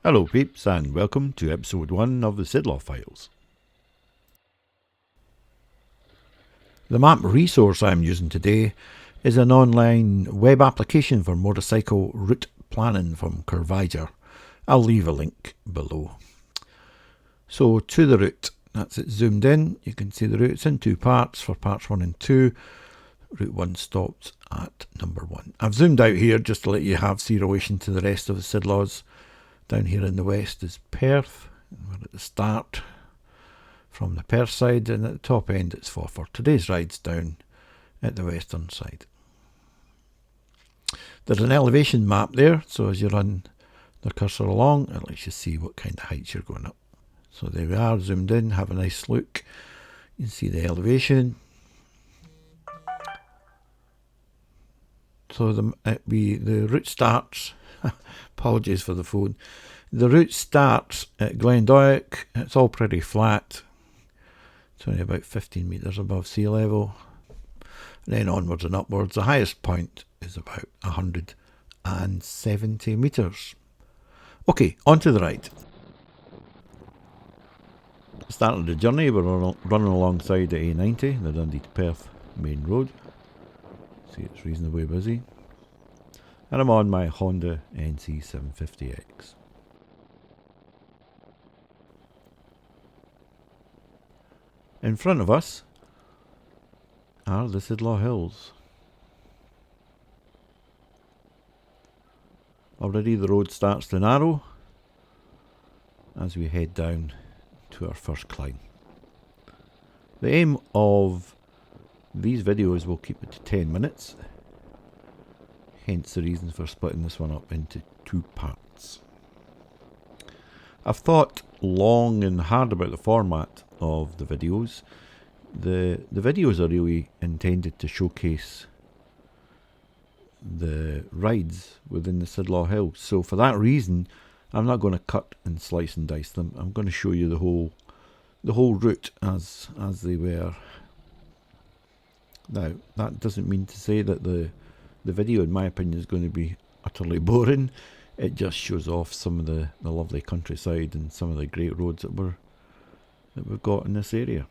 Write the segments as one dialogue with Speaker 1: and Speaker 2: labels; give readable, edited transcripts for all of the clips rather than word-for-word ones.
Speaker 1: Hello peeps and welcome to episode 1 of the Sidlaw files. The map resource I'm using today is an online web application for motorcycle route planning from Curvager. I'll leave a link below. So to the route, that's it zoomed in, you can see the route. It's in two parts for parts 1 and 2. Route 1 stops at number 1. I've zoomed out here just to let you have see relation to the rest of the Sidlaws. Down here in the west is Perth. We're at the start from the Perth side, and at the top end it's Forfar. Today's ride's down at the western side. There's an elevation map there, so as you run the cursor along, it lets you see what kind of heights you're going up. So there we are, zoomed in, have a nice look. You can see the elevation. So the route starts, apologies for the phone, the route starts at Glendoick. It's all pretty flat, it's only about 15 metres above sea level, and then onwards and upwards. The highest point is about 170 metres. Okay, on to the ride. Starting the journey, we're running alongside the A90, the Dundee to Perth main road. See, it's reasonably busy. And I'm on my Honda NC750X. In front of us are the Sidlaw Hills. Already the road starts to narrow as we head down to our first climb. The aim of these videos will keep it to 10 minutes, hence the reason for splitting this one up into two parts. I've thought long and hard about the format of the videos. The videos are really intended to showcase the rides within the Sidlaw Hills, so for that reason I'm not going to cut and slice and dice them. I'm going to show you the whole route as they were. Now, that doesn't mean to say that the video, in my opinion, is going to be utterly boring. It just shows off some of the lovely countryside and some of the great roads that we've got in this area.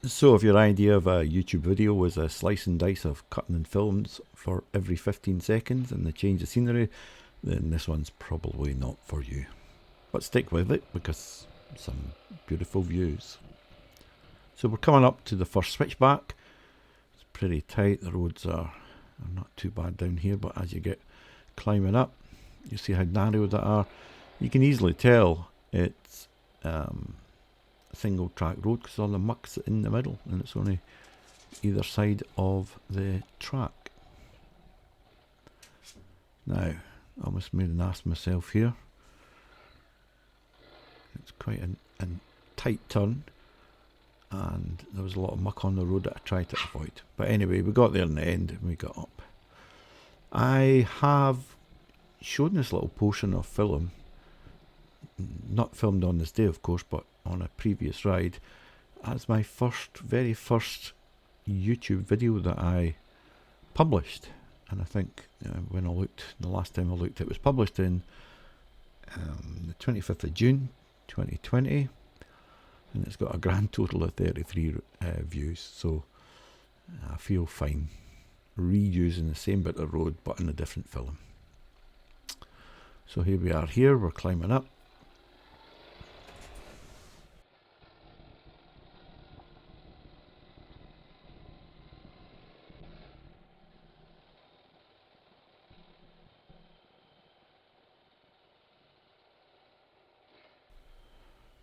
Speaker 1: So if your idea of a YouTube video was a slice and dice of cutting and films for every 15 seconds and the change of scenery, then this one's probably not for you. But stick with it because some beautiful views. So we're coming up to the first switchback. It's pretty tight, the roads are not too bad down here, but as you get climbing up, you see how narrow they are. You can easily tell it's a single track road because all the muck's in the middle and it's only either side of the track. Now, I almost made an ass myself here. It's quite a tight turn, and there was a lot of muck on the road that I tried to avoid. But anyway, we got there in the end and we got up. I have shown this little portion of film, not filmed on this day of course, but on a previous ride, as my very first YouTube video that I published. And I think when I looked, the last time I looked, it was published in the 25th of June 2020, and it's got a grand total of 33 views, so I feel fine reusing the same bit of road but in a different film. So here we are here, we're climbing up.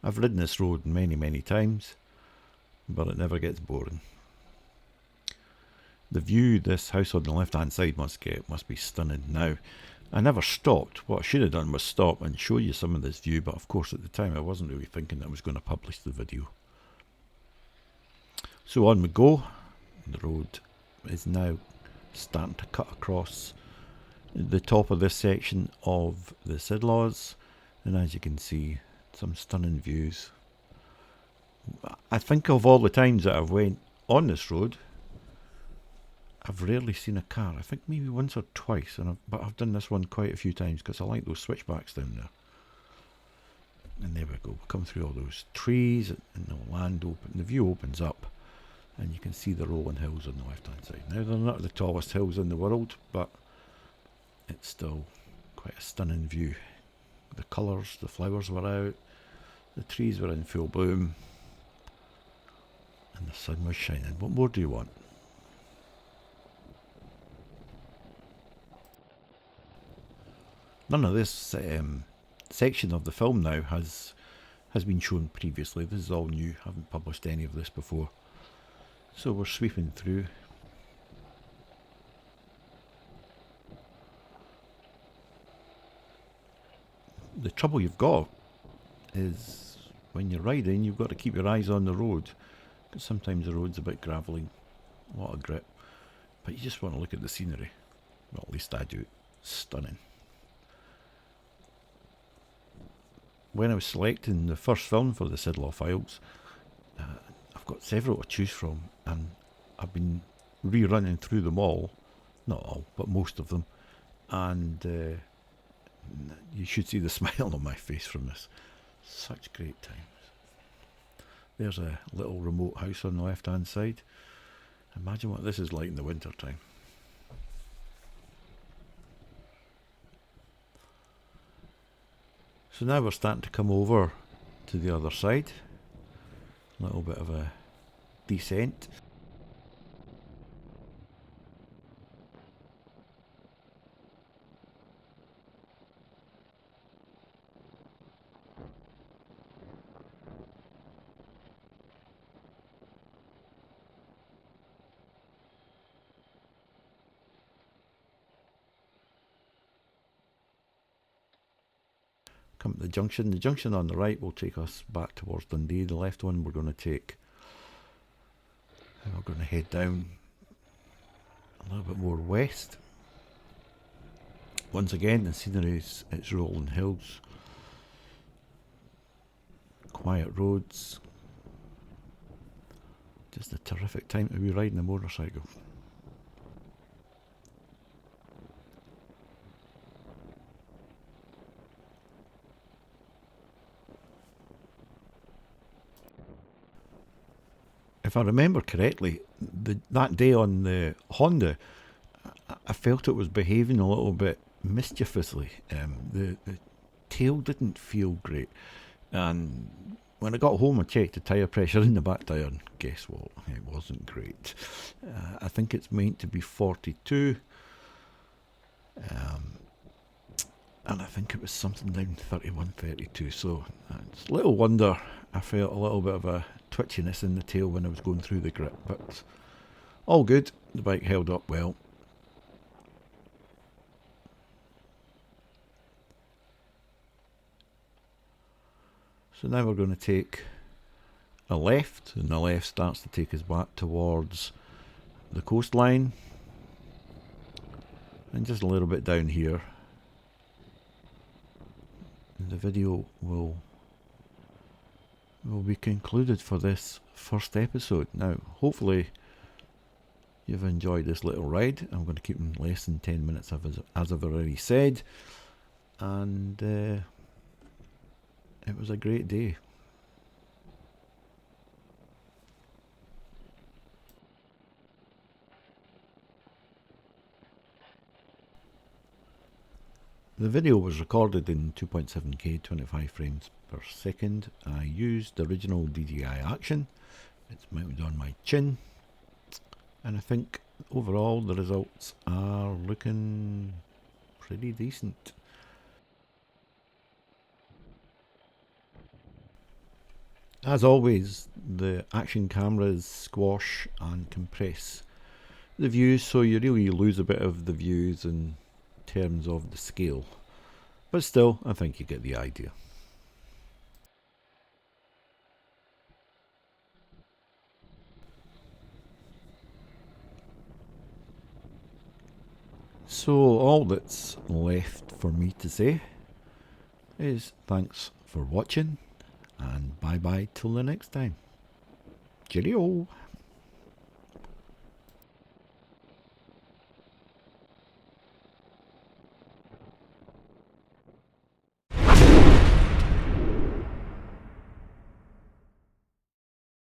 Speaker 1: I've ridden this road many times, but it never gets boring. The view this house on the left hand side must be stunning. Now, I never stopped. What I should have done was stop and show you some of this view, but of course at the time I wasn't really thinking that I was going to publish the video. So on we go. The road is now starting to cut across the top of this section of the Sidlaws, and as you can see, some stunning views. I think of all the times that I've went on this road, I've rarely seen a car. I think maybe once or twice, but I've done this one quite a few times because I like those switchbacks down there. And there we go. We come through all those trees and the land open. The view opens up and you can see the rolling hills on the left hand side. Now they're not the tallest hills in the world, but it's still quite a stunning view. The colours, the flowers were out, the trees were in full bloom, and the sun was shining. What more do you want? None of this section of the film now has been shown previously. This is all new. Haven't published any of this before. So we're sweeping through. The trouble you've got is when you're riding, you've got to keep your eyes on the road, because sometimes the road's a bit gravelly, a lot of grip, but you just want to look at the scenery. Well, at least I do. Stunning. When I was selecting the first film for the Sidlaw files, I've got several to choose from, and I've been rerunning through them all, not all, but most of them, and you should see the smile on my face from this. Such great times. There's a little remote house on the left hand side. Imagine what this is like in the winter time. So now we're starting to come over to the other side. A little bit of a descent. Come to the junction. The junction on the right will take us back towards Dundee. The left one we're going to take, and we're going to head down a little bit more west. Once again, the scenery is it's rolling hills, quiet roads. Just a terrific time to be riding a motorcycle. If I remember correctly, that day on the Honda, I felt it was behaving a little bit mischievously. The tail didn't feel great, and when I got home I checked the tyre pressure in the back tyre, and guess what? It wasn't great. I think it's meant to be 42, and I think it was something down 31, 32, so it's little wonder I felt a little bit of a twitchiness in the tail when I was going through the grip, but all good. The bike held up well. So now we're going to take a left, and the left starts to take us back towards the coastline, and just a little bit down here, and the video will be concluded for this first episode. Now, hopefully you've enjoyed this little ride. I'm going to keep them less than 10 minutes as I've already said, and it was a great day. The video was recorded in 2.7K 25 frames per second. I used the original DJI Action. It's mounted on my chin, and I think overall the results are looking pretty decent. As always, the action cameras squash and compress the views, so you really lose a bit of the views in terms of the scale, but still I think you get the idea. So all that's left for me to say is thanks for watching, and bye bye till the next time. Cheerio!